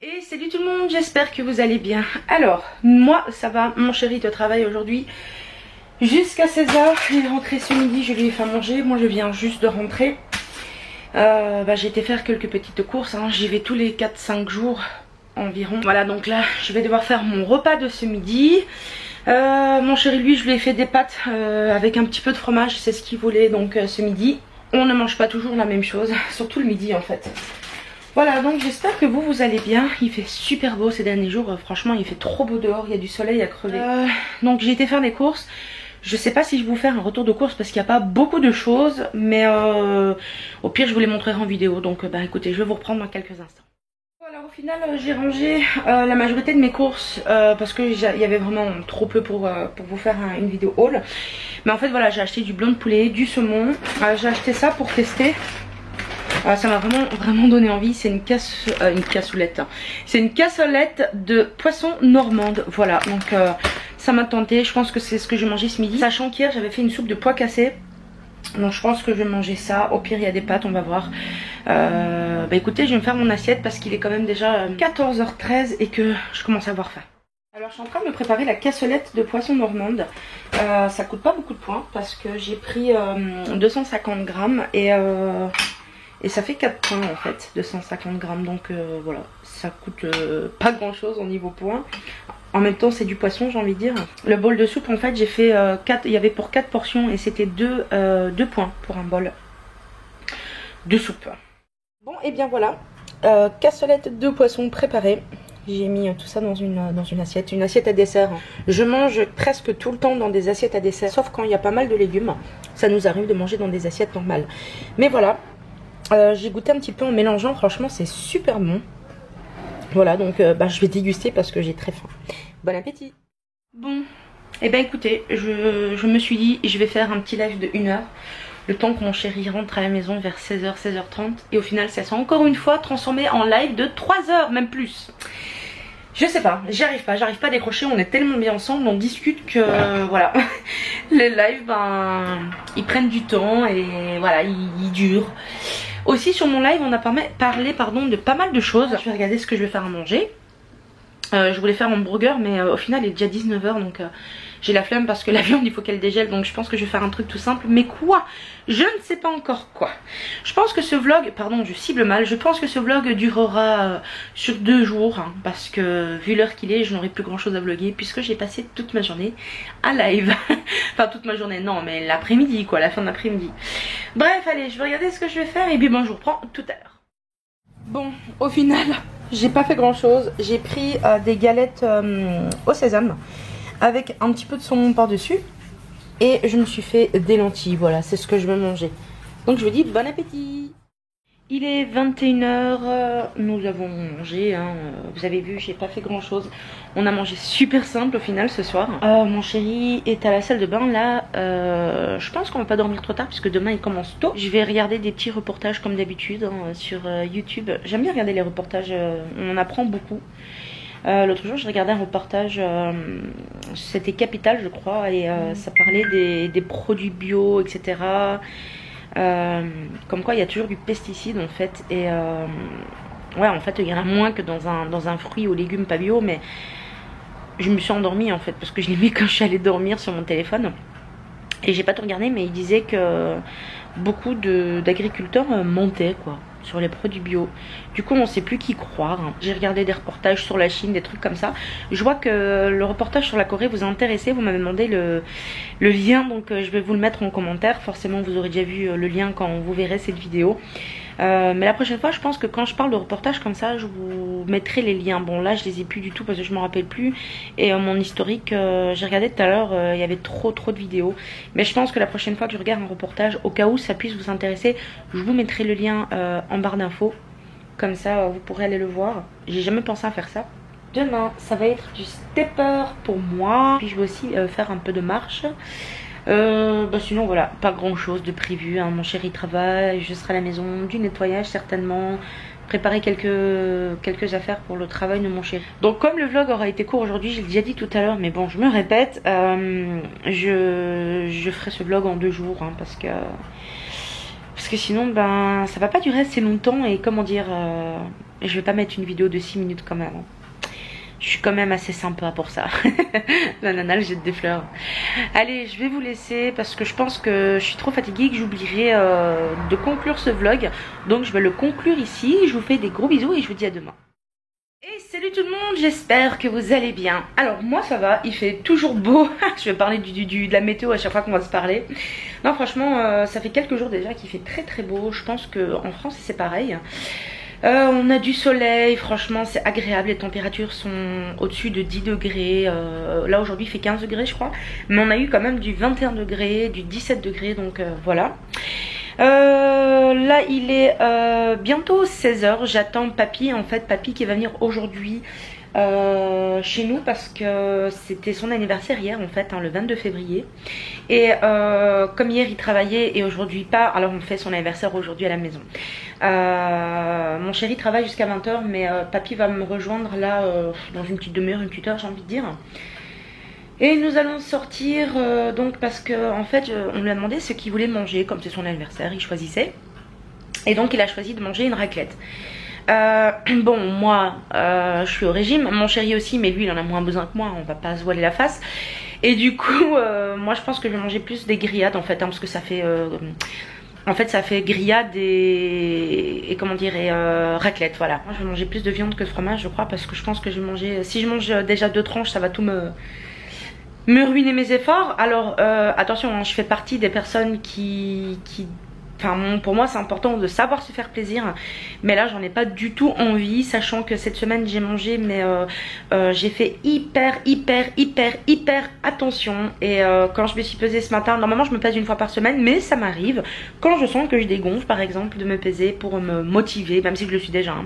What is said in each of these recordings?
Et salut tout le monde, j'espère que vous allez bien. Alors, moi ça va, mon chéri te travaille aujourd'hui jusqu'à 16h. Il est rentré ce midi, je lui ai fait manger. Moi je viens juste de rentrer. J'ai été faire quelques petites courses, hein. J'y vais tous les 4-5 jours environ. Voilà, donc là je vais devoir faire mon repas de ce midi. Mon chéri lui je lui ai fait des pâtes avec un petit peu de fromage, c'est ce qu'il voulait. Donc ce midi on ne mange pas toujours la même chose, surtout le midi en fait. Voilà, donc j'espère que vous allez bien. Il fait super beau ces derniers jours, franchement il fait trop beau dehors, il y a du soleil à crever. Donc j'ai été faire des courses. Je sais pas si je vais vous faire un retour de course parce qu'il n'y a pas beaucoup de choses, mais au pire je vous les montrerai en vidéo. Donc écoutez, je vais vous reprendre dans quelques instants. Alors au final j'ai rangé la majorité de mes courses parce qu'il y avait vraiment trop peu pour vous faire une vidéo haul. Mais en fait voilà, j'ai acheté du blanc de poulet, du saumon, j'ai acheté ça pour tester. Ça m'a vraiment donné envie. C'est une cassolette. C'est une cassolette de poisson normande. Voilà, donc ça m'a tenté. Je pense que c'est ce que j'ai mangé ce midi. Sachant qu'hier j'avais fait une soupe de pois cassés. Donc je pense que je vais manger ça. Au pire il y a des pâtes, on va voir. Écoutez, je vais me faire mon assiette parce qu'il est quand même déjà 14h13 et que je commence à avoir faim. Alors je suis en train de me préparer la cassolette de poisson normande. Ça coûte pas beaucoup de points parce que j'ai pris 250 grammes et ça fait 4 points en fait, 250 grammes. Donc voilà, ça coûte pas grand chose au niveau points. En même temps c'est du poisson, j'ai envie de dire. Le bol de soupe en fait j'ai fait 4, il y avait pour 4 portions et c'était 2 points pour un bol de soupe. Bon et bien voilà, cassolette de poisson préparée. J'ai mis tout ça dans une assiette à dessert. Je mange presque tout le temps dans des assiettes à dessert, sauf quand il y a pas mal de légumes. Ça nous arrive de manger dans des assiettes normales. Mais voilà, j'ai goûté un petit peu en mélangeant, franchement c'est super bon. Voilà, donc je vais déguster parce que j'ai très faim. Bon appétit. Bon, et écoutez, je me suis dit je vais faire un petit live de 1 heure. Le temps que mon chéri rentre à la maison vers 16h, 16h30. Et au final ça s'est encore une fois transformé en live de 3 heures, même plus. Je sais pas, j'arrive pas à décrocher, on est tellement bien ensemble, on discute que voilà. Les lives, ils prennent du temps et voilà, ils durent. Aussi sur mon live, on a parlé de pas mal de choses. Je vais regarder ce que je vais faire à manger. Je voulais faire mon burger mais au final il est déjà 19h donc j'ai la flemme parce que la viande il faut qu'elle dégèle. Donc je pense que je vais faire un truc tout simple. Mais quoi? Je ne sais pas encore quoi. Je pense que ce vlog, pardon je cible mal, je pense que ce vlog durera sur 2 jours hein, parce que vu l'heure qu'il est je n'aurai plus grand chose à vlogger puisque j'ai passé toute ma journée à live. Enfin toute ma journée non mais l'après-midi quoi, la fin de l'après-midi. Bref allez, je vais regarder ce que je vais faire et puis bon je vous reprends tout à l'heure. Bon au final j'ai pas fait grand chose. J'ai pris des galettes au sésame avec un petit peu de saumon par dessus et je me suis fait des lentilles. Voilà, c'est ce que je vais manger. Donc je vous dis bon appétit. Il est 21h, nous avons mangé, hein. Vous avez vu, j'ai pas fait grand chose. On a mangé super simple au final ce soir. Mon chéri est à la salle de bain là. Je pense qu'on va pas dormir trop tard puisque demain il commence tôt. Je vais regarder des petits reportages comme d'habitude hein, sur YouTube. J'aime bien regarder les reportages, on en apprend beaucoup. L'autre jour je regardais un reportage, c'était Capital je crois, et ça parlait des produits bio etc. Comme quoi il y a toujours du pesticide en fait. Et ouais en fait il y en a moins que dans un fruit ou légumes pas bio. Mais je me suis endormie en fait parce que je l'ai mis quand je suis allée dormir sur mon téléphone. Et j'ai pas tout regardé mais il disait que beaucoup d'agriculteurs mentaient quoi sur les produits bio. Du coup on sait plus qui croire hein. J'ai regardé des reportages sur la Chine, des trucs comme ça. Je vois que le reportage sur la Corée vous a intéressé. Vous m'avez demandé le lien, donc je vais vous le mettre en commentaire. Forcément vous aurez déjà vu le lien quand vous verrez cette vidéo. Mais la prochaine fois je pense que quand je parle de reportage comme ça je vous mettrai les liens. Bon là je les ai plus du tout parce que je m'en rappelle plus. Et mon historique j'ai regardé tout à l'heure, il y avait trop de vidéos. Mais je pense que la prochaine fois que je regarde un reportage, au cas où ça puisse vous intéresser, je vous mettrai le lien en barre d'infos. Comme ça vous pourrez aller le voir. J'ai jamais pensé à faire ça. Demain ça va être du stepper pour moi. Puis je vais aussi faire un peu de marche. Sinon voilà, pas grand chose de prévu hein. Mon chéri travaille, je serai à la maison, du nettoyage certainement, préparer quelques affaires pour le travail de mon chéri. Donc comme le vlog aura été court aujourd'hui, j'ai déjà dit tout à l'heure mais bon je me répète, je ferai ce vlog en 2 jours hein, parce que sinon ça va pas durer assez longtemps. Et comment dire, Et je vais pas mettre une vidéo de 6 minutes quand même. Je suis quand même assez sympa pour ça. La nana elle jette des fleurs. Allez, je vais vous laisser parce que je pense que je suis trop fatiguée et que j'oublierai de conclure ce vlog. Donc je vais le conclure ici. Je vous fais des gros bisous et je vous dis à demain. Et salut tout le monde, j'espère que vous allez bien. Alors moi ça va, il fait toujours beau. Je vais parler de la météo à chaque fois qu'on va se parler. Non franchement, ça fait quelques jours déjà qu'il fait très très beau. Je pense qu'en France c'est pareil. On a du soleil, franchement c'est agréable, les températures sont au-dessus de 10 degrés, là aujourd'hui il fait 15 degrés je crois, mais on a eu quand même du 21 degrés, du 17 degrés, donc voilà. Là il est bientôt 16 h, j'attends papy, en fait papy qui va venir aujourd'hui chez nous parce que c'était son anniversaire hier en fait, hein, le 22 février. Et comme hier il travaillait et aujourd'hui pas, alors on fait son anniversaire aujourd'hui à la maison. Mon chéri travaille jusqu'à 20 h, mais papy va me rejoindre là dans une petite demi-heure, une petite heure j'ai envie de dire. Et nous allons sortir donc parce que en fait on lui a demandé ce qu'il voulait manger, comme c'est son anniversaire, il choisissait. Et donc il a choisi de manger une raclette. Bon moi je suis au régime, mon chéri aussi, mais lui il en a moins besoin que moi, on va pas se voiler la face. Et du coup moi je pense que je vais manger plus des grillades en fait, hein, parce que ça fait en fait ça fait grillade et comment dire, raclette, voilà. Moi je vais manger plus de viande que de fromage je crois, parce que je pense que je vais manger, si je mange déjà 2 tranches ça va tout me ruiner mes efforts. Alors attention, hein, je fais partie des personnes qui enfin, pour moi c'est important de savoir se faire plaisir, mais là j'en ai pas du tout envie, sachant que cette semaine j'ai mangé, mais j'ai fait hyper attention. Et quand je me suis pesée ce matin, normalement je me pèse une fois par semaine, mais ça m'arrive quand je sens que je dégonfle par exemple de me peser pour me motiver, même si je le suis déjà, hein.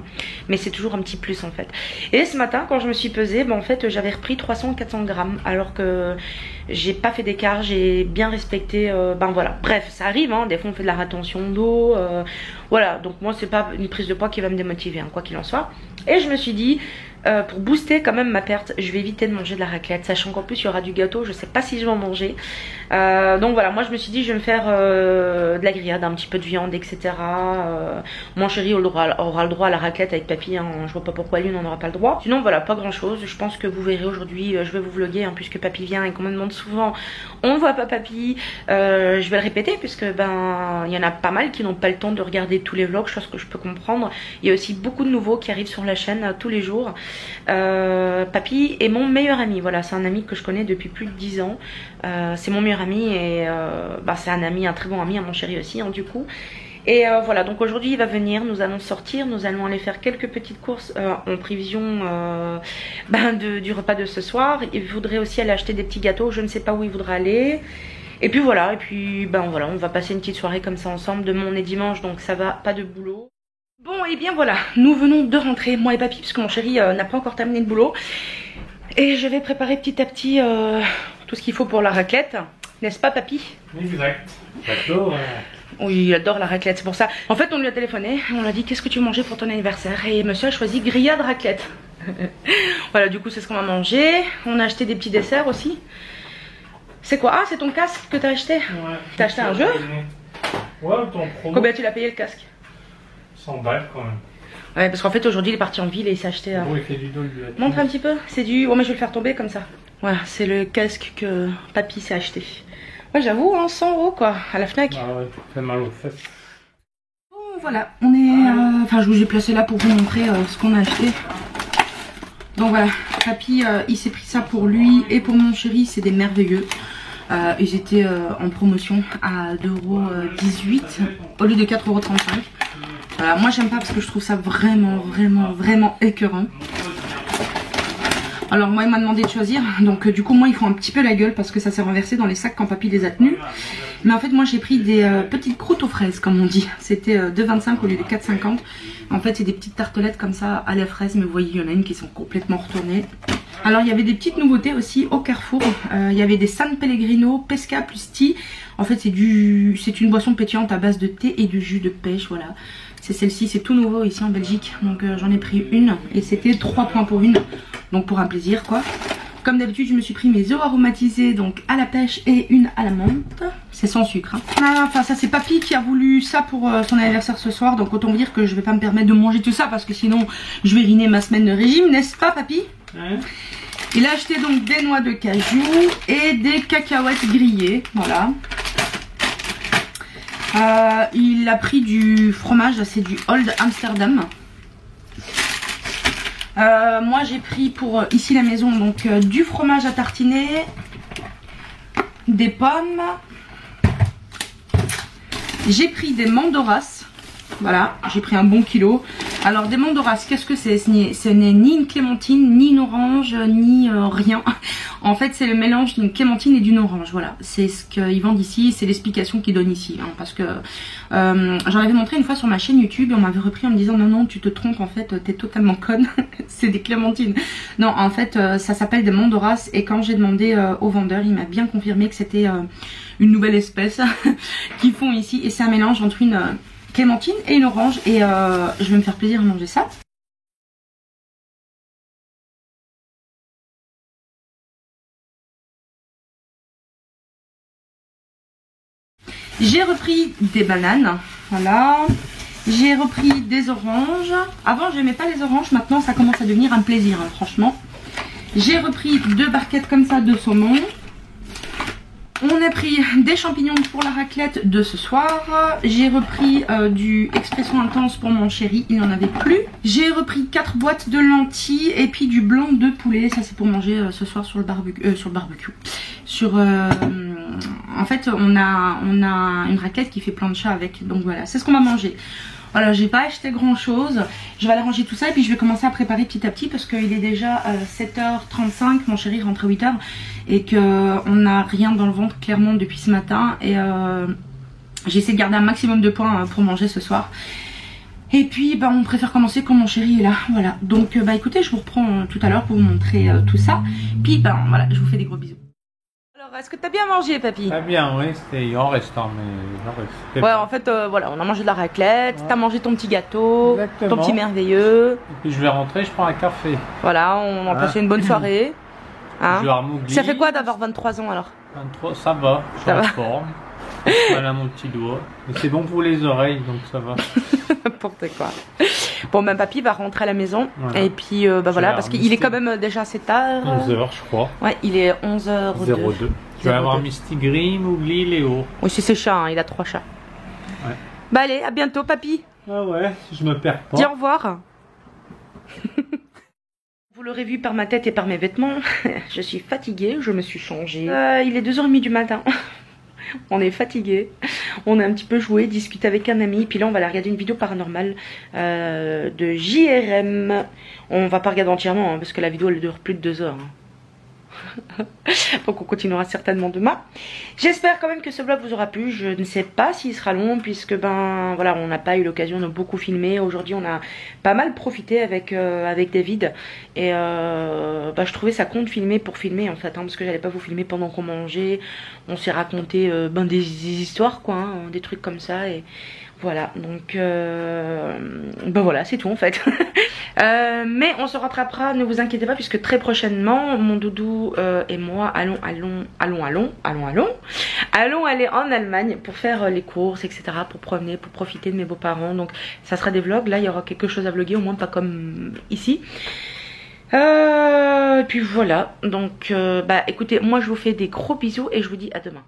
Mais c'est toujours un petit plus en fait. Et ce matin quand je me suis pesée, en fait j'avais repris 300-400 grammes, alors que j'ai pas fait d'écart, j'ai bien respecté, voilà, bref ça arrive, hein, des fois on fait de la rétention d'eau, voilà, donc moi c'est pas une prise de poids qui va me démotiver, hein, quoi qu'il en soit. Et je me suis dit pour booster quand même ma perte, je vais éviter de manger de la raclette, sachant qu'en plus il y aura du gâteau, je sais pas si je vais en manger. Donc voilà, moi je me suis dit je vais me faire de la grillade, un petit peu de viande, etc. Mon chéri aura le droit à la raclette avec papy, hein, je vois pas pourquoi lui n'en aura pas le droit. Sinon voilà, pas grand chose, je pense que vous verrez aujourd'hui, je vais vous vlogger, hein, puisque papy vient et qu'on me demande souvent on ne voit pas papy. Je vais le répéter puisque il y en a pas mal qui n'ont pas le temps de regarder tous les vlogs, chose que je peux comprendre. Il y a aussi beaucoup de nouveaux qui arrivent sur la chaîne tous les jours. Papy est mon meilleur ami, voilà, c'est un ami que je connais depuis plus de 10 ans. C'est mon meilleur ami et c'est un ami, un très bon ami à mon chéri aussi, hein, du coup. Et voilà, donc aujourd'hui il va venir, nous allons sortir, nous allons aller faire quelques petites courses en prévision du repas de ce soir. Il voudrait aussi aller acheter des petits gâteaux, je ne sais pas où il voudra aller. Et puis voilà, voilà, on va passer une petite soirée comme ça ensemble. Demain on est dimanche, donc ça va, pas de boulot. Bon et bien voilà, nous venons de rentrer, moi et papy, parce que mon chéri n'a pas encore terminé le boulot. Et je vais préparer petit à petit tout ce qu'il faut pour la raclette, n'est-ce pas papy? Exact, j'adore. Oui, il adore la raclette, c'est pour ça. En fait on lui a téléphoné, on lui a dit qu'est-ce que tu mangeais pour ton anniversaire, et monsieur a choisi grillade raclette. Voilà, du coup c'est ce qu'on va manger. On a acheté des petits desserts aussi. C'est quoi? Ah, c'est ton casque que t'as acheté? Ouais. T'as acheté un jeu? Ouais, ton promo. Combien tu l'as payé le casque? 100 balles quand même. Ouais, parce qu'en fait aujourd'hui il est parti en ville et il s'est acheté. Bon, il fait du dos, lui. Montre un petit peu, c'est du. Oh, mais je vais le faire tomber comme ça. Voilà, c'est le casque que papy s'est acheté. Ouais, j'avoue, hein, 100 € quoi, à la Fnac. Ah ouais, ça fait mal aux fesses. Bon, voilà, on est. Enfin, je vous ai placé là pour vous montrer ce qu'on a acheté. Donc voilà, papy, il s'est pris ça pour lui et pour mon chéri, c'est des merveilleux. Ils étaient en promotion à 2,18 € au lieu de 4,35 €. Voilà, moi j'aime pas parce que je trouve ça vraiment écœurant. Alors moi il m'a demandé de choisir, donc du coup moi ils font un petit peu la gueule parce que ça s'est renversé dans les sacs quand papy les a tenus. Mais en fait moi j'ai pris des petites croûtes aux fraises comme on dit, c'était 2,25 € au lieu de 4,50 €. En fait c'est des petites tartelettes comme ça à la fraise, mais vous voyez il y en a une qui sont complètement retournées. Alors il y avait des petites nouveautés aussi au Carrefour, il y avait des San Pellegrino Pesca plus tea. En fait c'est une boisson pétillante à base de thé et de jus de pêche, voilà. C'est celle-ci, c'est tout nouveau ici en Belgique, donc j'en ai pris une et c'était 3 points pour une, donc pour un plaisir quoi. Comme d'habitude je me suis pris mes eaux aromatisées, donc à la pêche et une à la menthe. C'est sans sucre hein. Enfin ça c'est papy qui a voulu ça pour son anniversaire ce soir, donc autant dire que je vais pas me permettre de manger tout ça parce que sinon je vais ruiner ma semaine de régime, n'est-ce pas papy? Ouais. Il a acheté donc des noix de cajou et des cacahuètes grillées, voilà. Il a pris du fromage, c'est du Old Amsterdam. Moi j'ai pris pour ici la maison donc du fromage à tartiner, des pommes, j'ai pris des mandoras, voilà, j'ai pris un bon kilo. Alors des mandoras, qu'est-ce que c'est? Ce n'est ni une clémentine, ni une orange, ni rien. En fait c'est le mélange d'une clémentine et d'une orange, voilà. C'est ce qu'ils vendent ici, c'est l'explication qu'ils donnent ici. Hein, parce que j'en avais montré une fois sur ma chaîne YouTube et on m'avait repris en me disant non non tu te trompes en fait, t'es totalement conne, c'est des clémentines. Non en fait ça s'appelle des mandoras et quand j'ai demandé au vendeur il m'a bien confirmé que c'était une nouvelle espèce qu'ils font ici et c'est un mélange entre une clémentine et une orange et je vais me faire plaisir à manger ça. J'ai repris des bananes, voilà. J'ai repris des oranges. Avant j'aimais pas les oranges, maintenant ça commence à devenir un plaisir hein, franchement. J'ai repris 2 barquettes comme ça de saumon. On a pris des champignons pour la raclette de ce soir. J'ai repris du expression intense pour mon chéri, il n'en avait plus. J'ai repris 4 boîtes de lentilles et puis du blanc de poulet. Ça c'est pour manger ce soir sur le barbecue. En fait on a une raclette qui fait plein de chats avec. Donc voilà, c'est ce qu'on va manger. Voilà, j'ai pas acheté grand chose. Je vais aller ranger tout ça et puis je vais commencer à préparer petit à petit parce qu'il est déjà 7h35. Mon chéri rentre à 8h et qu'on n'a rien dans le ventre clairement depuis ce matin. Et j'ai essayé de garder un maximum de points pour manger ce soir. Et puis bah, on préfère commencer quand mon chéri est là. Voilà, donc bah écoutez, je vous reprends tout à l'heure pour vous montrer tout ça. Puis bah voilà, je vous fais des gros bisous. Alors, est-ce que t'as bien mangé, papy? Très bien, oui, c'était en restant, mais il en reste. Ouais, en fait, voilà, on a mangé de la raclette, ouais. T'as mangé ton petit gâteau, exactement. Ton petit merveilleux. Et puis je vais rentrer, je prends un café. Voilà, on a passé une bonne soirée. Hein? Ça fait quoi d'avoir 23 ans alors? 23, ça va, je suis en forme. Voilà mon petit doigt. Mais c'est bon pour les oreilles, donc ça va. N'importe quoi. Bon, ben papy va rentrer à la maison. Voilà. Et puis, bah voilà, parce qu'il est quand même déjà assez tard. 11h, je crois. Ouais, il est 11h02. Je vais avoir Misty Gris, Mowgli, Léo. Oui, c'est ses chats, hein, il a 3 chats. Ouais. Bah allez, à bientôt, papy. Ah ouais, je me perds pas. Dis au revoir. Vous l'aurez vu par ma tête et par mes vêtements, je suis fatiguée, je me suis changée. Il est 2h30 du matin. On est fatigué, on a un petit peu joué, discuté avec un ami, puis là on va aller regarder une vidéo paranormale de JRM. On va pas regarder entièrement hein, parce que la vidéo elle dure plus de 2 heures. Hein. Donc on continuera certainement demain. J'espère quand même que ce vlog vous aura plu. Je ne sais pas s'il sera long puisque ben voilà on n'a pas eu l'occasion de beaucoup filmer. Aujourd'hui on a pas mal profité avec David et bah, je trouvais ça con de filmer pour filmer en fait hein, parce que j'allais pas vous filmer pendant qu'on mangeait. On s'est raconté ben, des histoires quoi, hein, des trucs comme ça et voilà donc ben voilà c'est tout en fait. Mais on se rattrapera, ne vous inquiétez pas puisque très prochainement mon doudou et moi allons aller en Allemagne pour faire les courses etc, pour promener, pour profiter de mes beaux-parents. Donc ça sera des vlogs, là il y aura quelque chose à vlogger, au moins pas comme ici. Et puis voilà, donc bah écoutez, moi je vous fais des gros bisous et je vous dis à demain.